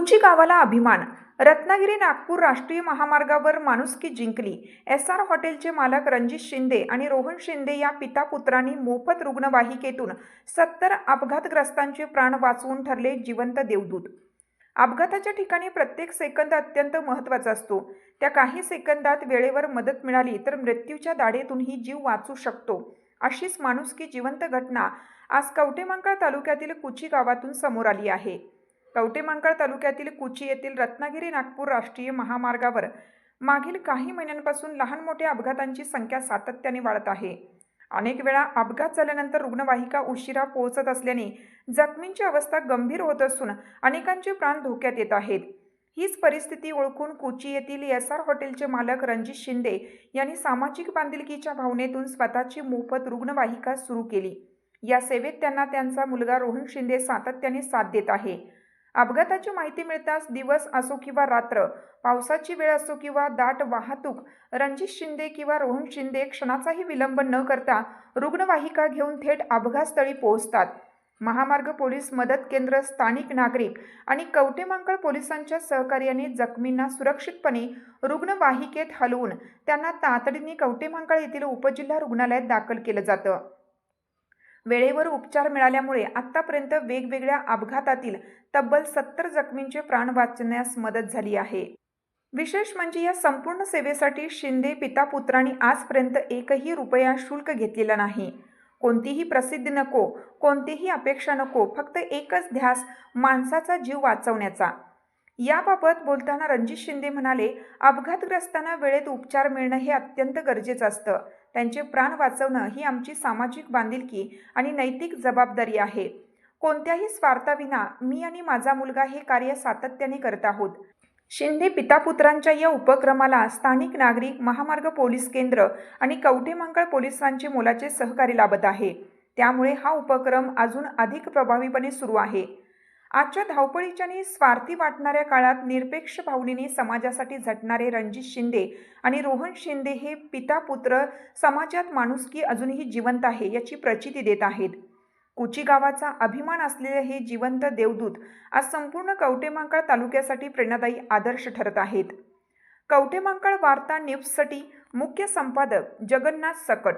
कुची गावाला अभिमान. रत्नागिरी नागपूर राष्ट्रीय महामार्गावर माणुसकी जिंकली. एसआर हॉटेलचे मालक रणजित शिंदे आणि रोहन शिंदे या पिता पुत्रांनी मोफत रुग्णवाहिकेतून 70 अपघातग्रस्तांचे प्राण वाचवून ठरले जिवंत देवदूत. अपघाताच्या ठिकाणी प्रत्येक सेकंद अत्यंत महत्त्वाचा असतो. त्या काही सेकंदात वेळेवर मदत मिळाली तर मृत्यूच्या दाढेतूनही जीव वाचू शकतो. अशीच माणुसकी जिवंत घटना आज कवटेमहांकाळ तालुक्यातील कुची गावातून समोर आली आहे. कवटेमहांकाळ तालुक्यातील कुची येथील रत्नागिरी नागपूर राष्ट्रीय महामार्गावर मागील काही महिन्यांपासून लहान मोठ्या अपघातांची संख्या सातत्याने वाढत आहे. अनेक वेळा अपघात झाल्यानंतर रुग्णवाहिका उशिरा पोहोचत असल्याने जखमींची अवस्था गंभीर होत असून अनेकांचे प्राण धोक्यात येत आहेत. हीच परिस्थिती ओळखून कुची येथील एसआर हॉटेलचे मालक रणजित शिंदे यांनी सामाजिक बांधिलकीच्या भावनेतून स्वतःची मोफत रुग्णवाहिका सुरू केली. या सेवेत त्यांना त्यांचा मुलगा रोहन शिंदे सातत्याने साथ देत आहे. अपघाताची माहिती मिळताच दिवस असो किंवा रात्र, पावसाची वेळ असो किंवा दाट वाहतूक, रणजित शिंदे किंवा रोहन शिंदे क्षणाचाही विलंब न करता रुग्णवाहिका घेऊन थेट अपघातस्थळी पोहोचतात. महामार्ग पोलीस मदत केंद्र, स्थानिक नागरिक आणि कवटेमहांकाळ पोलिसांच्या सहकार्याने जखमींना सुरक्षितपणे रुग्णवाहिकेत हलवून त्यांना तातडीने कवटेमहांकाळ येथील उपजिल्हा रुग्णालयात दाखल केलं जातं. वेळेवर उपचार मिळाल्यामुळे आतापर्यंत वेगवेगळ्या अपघातातील तब्बल 70 जखमींचे प्राण वाचण्यास मदत झाली आहे. विशेष म्हणजे या संपूर्ण सेवेसाठी शिंदे पिता पुत्रांनी आजपर्यंत एकही रुपया शुल्क घेतलेला नाही. कोणतीही प्रसिद्धी नको, कोणतीही अपेक्षा नको, फक्त एकच ध्यास, माणसाचा जीव वाचवण्याचा. याबाबत बोलताना रणजित शिंदे म्हणाले, अपघातग्रस्तांना वेळेत उपचार मिळणं हे अत्यंत गरजेचं असतं. त्यांचे प्राण वाचवणं ही आमची सामाजिक बांधिलकी आणि नैतिक जबाबदारी आहे. कोणत्याही स्वार्थाविना मी आणि माझा मुलगा हे कार्य सातत्याने करत आहोत. शिंदे पितापुत्रांच्या या उपक्रमाला स्थानिक नागरिक, महामार्ग पोलीस केंद्र आणि कवटेमहांकाळ पोलिसांचे मोलाचे सहकार्य लाभत आहे. त्यामुळे हा उपक्रम अजून अधिक प्रभावीपणे सुरू आहे. आजच्या धावपळीच्या आणि स्वार्थी वाटणाऱ्या काळात निरपेक्ष भावनेने समाजासाठी झटणारे रणजित शिंदे आणि रोहन शिंदे हे पिता पुत्र समाजात माणुसकी अजूनही जिवंत आहे याची प्रचिती देत आहेत. कुची गावाचा अभिमान असलेले हे जिवंत देवदूत आज संपूर्ण कवटेमहांकाळ तालुक्यासाठी प्रेरणादायी आदर्श ठरत आहेत. कवटेमहांकाळ वार्ता न्यूजसाठी मुख्य संपादक जगन्नाथ सकट.